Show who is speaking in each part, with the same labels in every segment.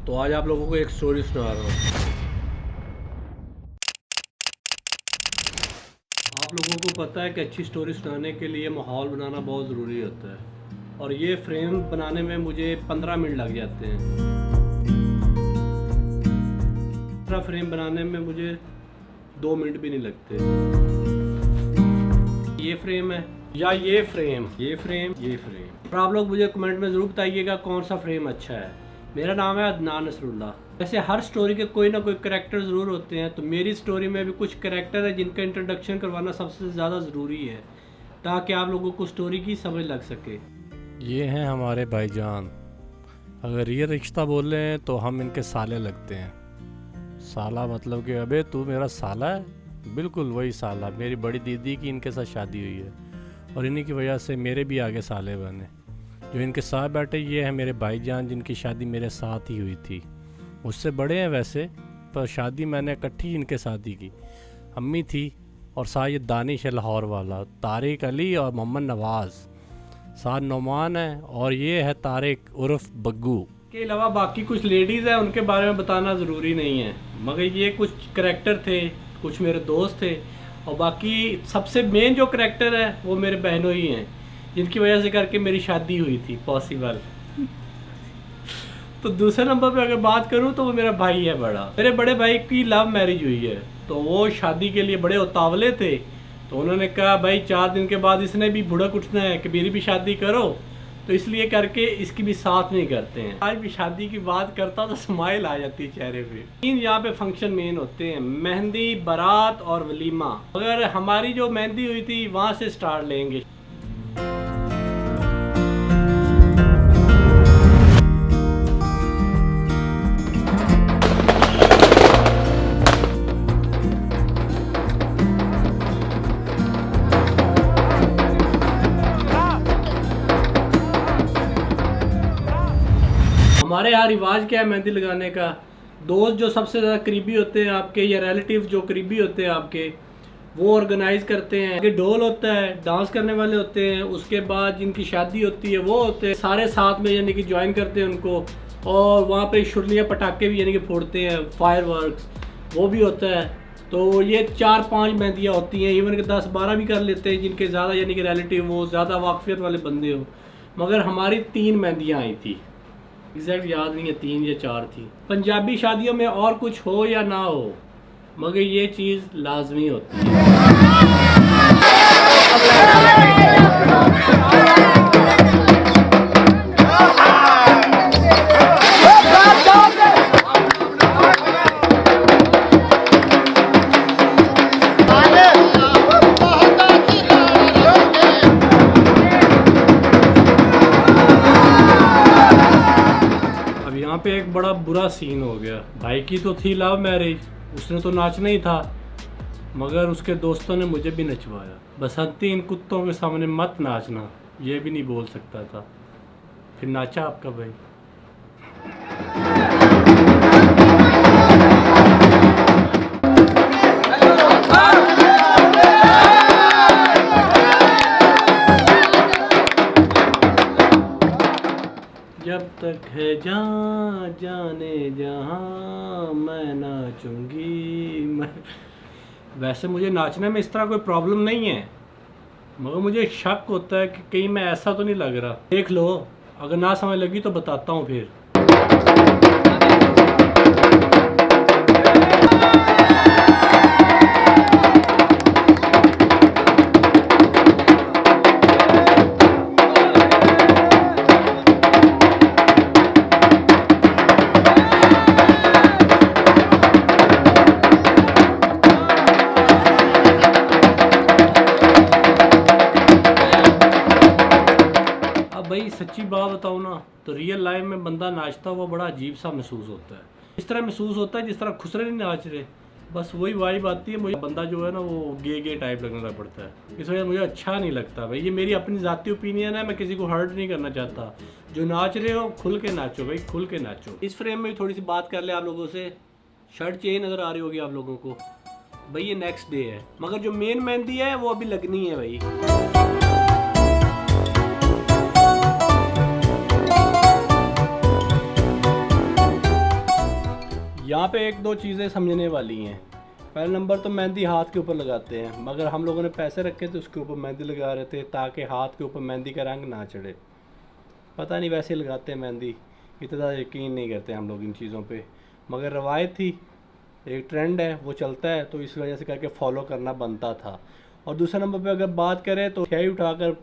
Speaker 1: तो आज आप लोगों को एक स्टोरी सुना रहा हूँ। आप लोगों को पता है कि अच्छी स्टोरी सुनाने के लिए माहौल बनाना बहुत ज़रूरी होता है, और ये फ्रेम बनाने में मुझे 15 मिनट लग जाते हैं। 15 फ्रेम बनाने में मुझे 2 मिनट भी नहीं लगते। ये फ्रेम है या ये फ्रेम, ये फ्रेम, ये फ्रेम। और आप लोग मुझे कमेंट में ज़रूर बताइएगा कौन सा फ्रेम अच्छा है। मेरा नाम है अदनान नसरुल्लाह। वैसे हर स्टोरी के कोई ना कोई करैक्टर ज़रूर होते हैं, तो मेरी स्टोरी में भी कुछ करैक्टर है जिनका इंट्रोडक्शन करवाना सबसे ज़्यादा ज़रूरी है, ताकि आप लोगों को स्टोरी की समझ लग सके।
Speaker 2: ये हैं हमारे भाईजान। अगर ये रिश्ता बोले तो हम इनके साले लगते हैं। साला मतलब कि अबे तू मेरा साला है, बिल्कुल वही साला। मेरी बड़ी दीदी की इनके साथ शादी हुई है और इन्हीं की वजह से मेरे भी आगे साले बने। जो इनके साथ बैठे ये हैं मेरे भाईजान, जिनकी शादी मेरे साथ ही हुई थी। मुझसे बड़े हैं वैसे, पर शादी मैंने इकट्ठी इनके साथ ही की। अम्मी थी और साथ ये दानिश है लाहौर वाला, तारिक अली और मोहम्मद नवाज़। साथ नौमान है और ये है तारिक उर्फ बग्गू।
Speaker 1: के अलावा बाकी कुछ लेडीज़ हैं, उनके बारे में बताना ज़रूरी नहीं है, मगर ये कुछ करैक्टर थे, कुछ मेरे दोस्त थे, और बाकी सबसे मेन जो करैक्टर है वो मेरे बहनों ही हैं, जिनकी वजह से करके मेरी शादी हुई थी पॉसिबल। तो दूसरे नंबर पे अगर बात करूं तो वो मेरा भाई है बड़ा। मेरे बड़े भाई की लव मैरिज हुई है, तो वो शादी के लिए बड़े उतावले थे। तो उन्होंने कहा भाई 4 दिन के बाद इसने भी भुड़क उठना है कि मेरी भी शादी करो, तो इसलिए करके इसकी भी साथ नहीं करते हैं। आज भी शादी की बात करता तो स्माइल आ जाती है चेहरे पे। 3 यहाँ पे फंक्शन मेन होते हैं, मेहंदी, बारात और वलीमा। अगर हमारी जो मेहंदी हुई थी वहाँ से स्टार्ट लेंगे। हमारे यहाँ रिवाज क्या है मेहंदी लगाने का, दोस्त जो सबसे ज़्यादा करीबी होते हैं आपके, या रिलेटिव जो करीबी होते हैं आपके, वो ऑर्गेनाइज करते हैं। आगे ढोल होता है, डांस करने वाले होते हैं, उसके बाद जिनकी शादी होती है वो होते हैं सारे साथ में, यानी कि ज्वाइन करते हैं उनको। और वहाँ पे शुरलियाँ पटाखे भी यानी कि फोड़ते हैं, फायर वर्क्स वो भी होता है। तो ये 4-5 मेहंदियाँ होती हैं, इवन कि 10-12 भी कर लेते हैं जिनके ज़्यादा यानी कि रिलेटिव वो ज़्यादा वाकफियत वाले बंदे हो। मगर हमारी 3 मेहंदियाँ आई थी, एग्जैक्ट याद नहीं है, 3 या 4 थी। पंजाबी शादियों में और कुछ हो या ना हो, मगर ये चीज़ लाजमी होती है। यहाँ पे एक बड़ा बुरा सीन हो गया। भाई की तो थी लव मैरिज, उसने तो नाचना ही था, मगर उसके दोस्तों ने मुझे भी नचवाया। बसंती इन कुत्तों के सामने मत नाचना, ये भी नहीं बोल सकता था, फिर नाचा आपका भाई। जब तक है जहाँ जाने जहाँ मैं नाचूंगी मैं। वैसे मुझे नाचने में इस तरह कोई प्रॉब्लम नहीं है, मगर मुझे शक होता है कि कहीं मैं ऐसा तो नहीं लग रहा। देख लो, अगर ना समझ लगी तो बताता हूँ फिर। भाई सच्ची बात बताऊँ ना, तो रियल लाइफ में बंदा नाचता हुआ बड़ा अजीब सा महसूस होता है। इस तरह महसूस होता है जिस तरह खुसरे नहीं नाच रहे, बस वही वाइब आती है। मुझे बंदा जो है ना वो गे टाइप लगने लग पड़ता है, इस वजह मुझे अच्छा नहीं लगता। भाई ये मेरी अपनी ज़ाती ओपिनियन है, मैं किसी को हर्ट नहीं करना चाहता। जो नाच रहे हो खुल के नाचो भाई, खुल के नाचो। इस फ्रेम में भी थोड़ी सी बात कर ले आप लोगों से। शर्ट चेंज नज़र आ रही होगी आप लोगों को भाई, ये नेक्स्ट डे है, मगर जो मेन मेहंदी है वो अभी लगनी है भाई। यहाँ पे एक दो चीज़ें समझने वाली हैं। पहला नंबर तो मेहंदी हाथ के ऊपर लगाते हैं, मगर हम लोगों ने पैसे रखे थे उसके ऊपर मेहंदी लगा रहे थे ताकि हाथ के ऊपर मेहंदी का रंग ना चढ़े। पता नहीं वैसे लगाते हैं मेहंदी, इतना यकीन नहीं करते हम लोग इन चीज़ों पे, मगर रवायत थी, एक ट्रेंड है, वो चलता है, तो इस वजह से करके फॉलो करना बनता था। और दूसरे नंबर पे अगर बात करें तो मिठाई उठाकर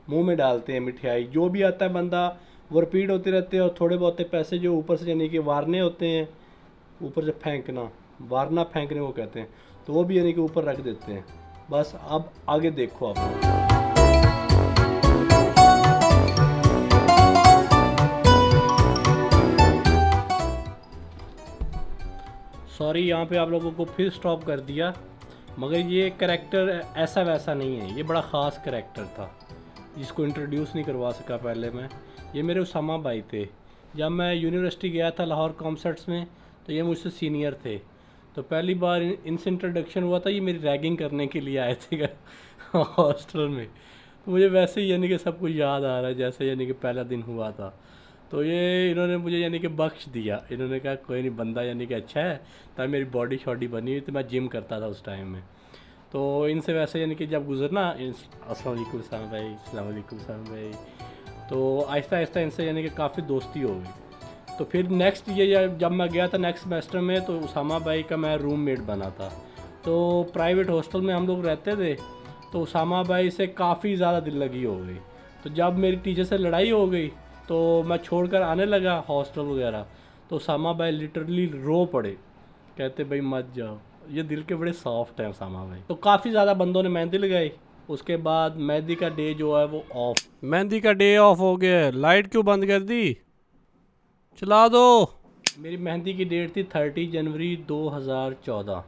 Speaker 1: मुंह में डालते हैं। मिठाई जो भी आता है बंदा वो रिपीट होते रहते हैं, और थोड़े बहुत पैसे जो ऊपर से यानी कि वारने होते हैं, ऊपर से फेंकना, वारना फेंकने को कहते हैं, तो वो भी यानी कि ऊपर रख देते हैं। बस अब आगे देखो आप। सॉरी यहाँ पे आप लोगों को फिर स्टॉप कर दिया, मगर ये करैक्टर ऐसा वैसा नहीं है, ये बड़ा ख़ास करैक्टर था जिसको इंट्रोड्यूस नहीं करवा सका पहले मैं। ये मेरे उसामा भाई थे। जब मैं यूनिवर्सिटी गया था लाहौर कॉन्सर्ट्स में, तो ये मुझसे सीनियर थे, तो पहली बार इनसे इंट्रोडक्शन हुआ था। ये मेरी रैगिंग करने के लिए आए थे हॉस्टल में, तो मुझे वैसे ही यानी कि सब कुछ याद आ रहा है जैसे यानी कि पहला दिन हुआ था। तो ये इन्होंने मुझे यानी कि बख्श दिया, इन्होंने कहा कोई नहीं, बंदा यानी कि अच्छा है। तब मेरी बॉडी शॉडी बनी हुई, तो मैं जिम करता था उस टाइम में। तो इनसे वैसे यानी कि जब गुजरना, अस्सलाम वालेकुम साहब भाई, अस्सलाम वालेकुम साहब भाई, तो आहिस्ता आहिस्ता इनसे यानी कि काफ़ी दोस्ती हो गई। तो फिर नेक्स्ट ये जब मैं गया था नेक्स्ट सेमेस्टर में, तो उसामा भाई का मैं रूममेट बना था। तो प्राइवेट हॉस्टल में हम लोग रहते थे, तो उसामा भाई से काफ़ी ज़्यादा दिल लगी हो गई। तो जब मेरी टीचर से लड़ाई हो गई, तो मैं छोड़कर आने लगा हॉस्टल वगैरह, तो उसामा भाई लिटरली रो पड़े, कहते भाई मत जाओ। ये दिल के बड़े सॉफ्ट हैं उसामा भाई। तो काफ़ी ज़्यादा बंदों ने मेहंदी लगाई। उसके बाद मेहंदी का डे जो है वो ऑफ,
Speaker 2: मेहंदी का डे ऑफ हो गया, लाइट क्यों बंद कर दी, चला दो।
Speaker 1: मेरी मेहंदी की डेट थी 30 जनवरी 2014।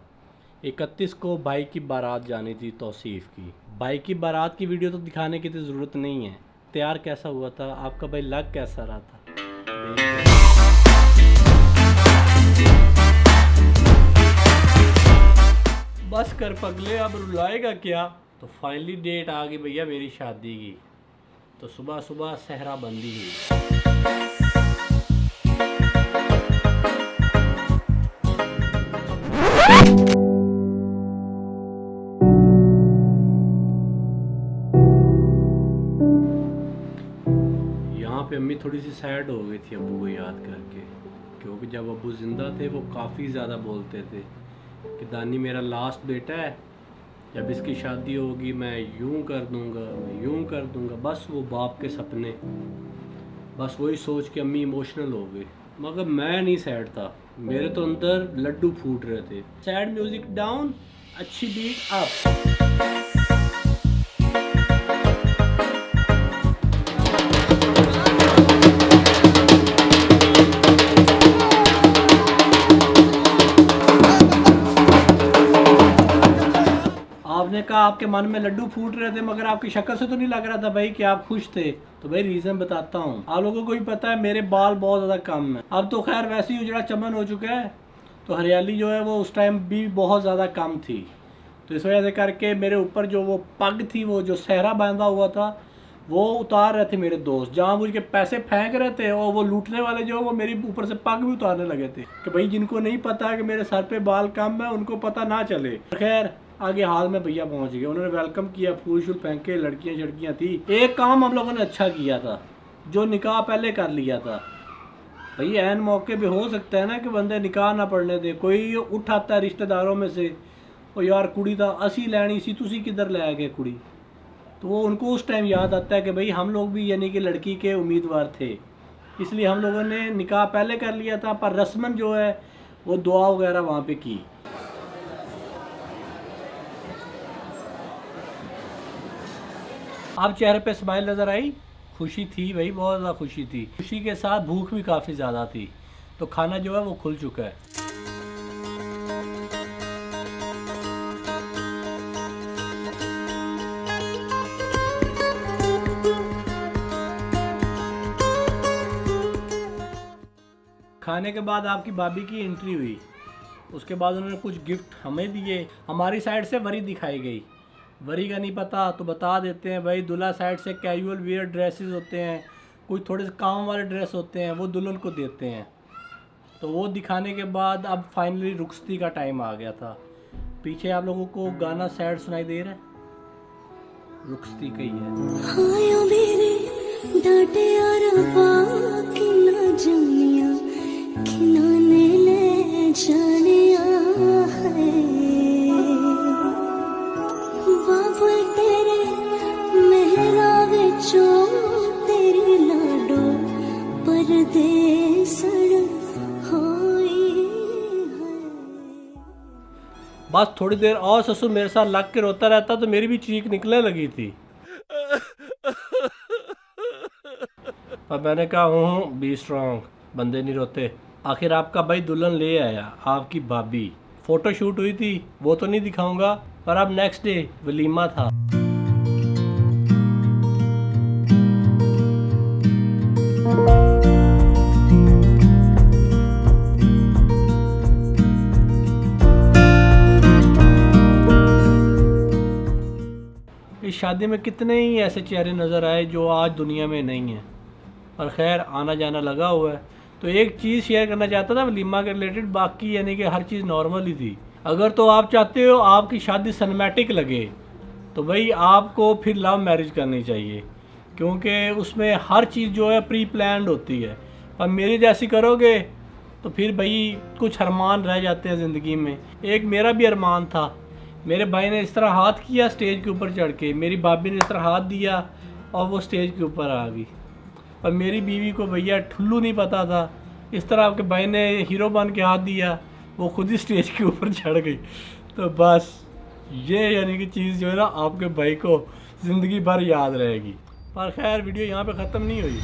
Speaker 1: 31 को भाई की बारात जानी थी तौसीफ़ की। भाई की बारात की वीडियो तो दिखाने की तो ज़रूरत नहीं है। तैयार कैसा हुआ था आपका भाई, लग कैसा रहा था, बस कर पगले, अब रुलाएगा क्या। तो फाइनली डेट आ गई भैया मेरी शादी की। तो सुबह सुबह सहरा बंदी हुई। यहाँ पे अम्मी थोड़ी सी सैड हो गई थी अब्बू को याद करके, क्योंकि जब अब्बू ज़िंदा थे वो काफ़ी ज़्यादा बोलते थे कि दानी मेरा लास्ट बेटा है, जब इसकी शादी होगी मैं यूं कर दूंगा, मैं यूं कर दूंगा। बस वो बाप के सपने, बस वही सोच के अम्मी इमोशनल हो गई। मगर मैं नहीं सैड था, मेरे तो अंदर लड्डू फूट रहे थे। सैड म्यूज़िक डाउन, अच्छी बीट अप। आपने कहा आपके मन में लड्डू फूट रहे थे, मगर आपकी शक्ल से तो नहीं लग रहा था भाई कि आप खुश थे। तो भाई रीज़न बताता हूँ, आप लोगों को भी पता है मेरे बाल बहुत ज़्यादा कम है। अब तो खैर वैसे ही उजड़ा चमन हो चुका है, तो हरियाली जो है वो उस टाइम भी बहुत ज़्यादा कम थी। तो इस वजह से करके मेरे ऊपर जो वो पग थी, वो जो सहरा बांधा हुआ था, वो उतार रहे थे मेरे दोस्त। जहाँ मुझे पैसे फेंक रहे थे और वो लूटने वाले जो वो मेरी ऊपर से पग भी उतारने लगे थे कि भाई जिनको नहीं पता कि मेरे सर पे बाल कम है उनको पता ना चले। खैर आगे हाल में भैया पहुंच गए, उन्होंने वेलकम किया, फूल शूल फेंक के, लड़कियां शड़कियां थी। एक काम हम लोगों ने अच्छा किया था, जो निकाह पहले कर लिया था। भैया एन मौके पे हो सकता है ना कि बंदे निकाह ना पढ़ने दे, कोई उठाता है रिश्तेदारों में से, ओ यार कुड़ी था असी लैनी सी, तुसी किधर ले गए कुड़ी। तो वो उनको उस टाइम याद आता है कि भाई हम लोग भी यानी कि लड़की के उम्मीदवार थे, इसलिए हम लोगों ने निकाह पहले कर लिया था, पर रस्मन जो है वो दुआ वगैरह वहाँ पे की। अब चेहरे पे स्माइल नज़र आई, खुशी थी भाई, बहुत ज़्यादा खुशी थी। खुशी के साथ भूख भी काफ़ी ज़्यादा थी, तो खाना जो है वो खुल चुका है। खाने के बाद आपकी भाभी की एंट्री हुई, उसके बाद उन्होंने कुछ गिफ्ट हमें दिए। हमारी साइड से वरी दिखाई गई, वरी का नहीं पता तो बता देते हैं भाई, दूल्हा साइड से कैजुअल वियर ड्रेसेस होते हैं, कुछ थोड़े से काम वाले ड्रेस होते हैं, वो दुल्हन को देते हैं। तो वो दिखाने के बाद अब फाइनली रुखसती का टाइम आ गया था। पीछे आप लोगों को गाना सैड सुनाई दे रहा है, रुखसती का ही है।
Speaker 3: मेरे डाटे जानिया किनाने ले जानिया है बाबा तेरे मेहरा विचों तेरी लाडो परदेसड़ होई है।
Speaker 1: बस थोड़ी देर और ससुर मेरे साथ लग के रोता रहता तो मेरी भी चीख निकलने लगी थी। पर मैंने कहा हूँ बी स्ट्रॉन्ग, बंदे नहीं रोते। आखिर आपका भाई दुल्हन ले आया, आपकी भाभी। फोटो शूट हुई थी, वो तो नहीं दिखाऊंगा, पर अब नेक्स्ट डे वलीमा था। इस शादी में कितने ही ऐसे चेहरे नज़र आए जो आज दुनिया में नहीं हैं, पर खैर आना जाना लगा हुआ है। तो एक चीज़ शेयर करना चाहता था वलीमा के रिलेटेड, बाकी यानी कि हर चीज़ नॉर्मल ही थी। अगर तो आप चाहते हो आपकी शादी सिनेमैटिक लगे तो भाई आपको फिर लव मैरिज करनी चाहिए, क्योंकि उसमें हर चीज़ जो है प्री प्लान्ड होती है। और मेरी जैसी करोगे तो फिर भाई कुछ अरमान रह जाते हैं ज़िंदगी में। एक मेरा भी अरमान था, मेरे भाई ने इस तरह हाथ किया स्टेज के ऊपर चढ़ के, मेरी भाभी ने इस तरह हाथ दिया और वो स्टेज के ऊपर आ गई। और मेरी बीवी को भैया ठुल्लू नहीं पता था, इस तरह आपके भाई ने हीरो बन के हाथ दिया, वो खुद ही स्टेज के ऊपर चढ़ गई। तो बस ये यानी कि चीज़ जो है ना आपके भाई को ज़िंदगी भर याद रहेगी। पर खैर वीडियो यहाँ पे ख़त्म नहीं हुई।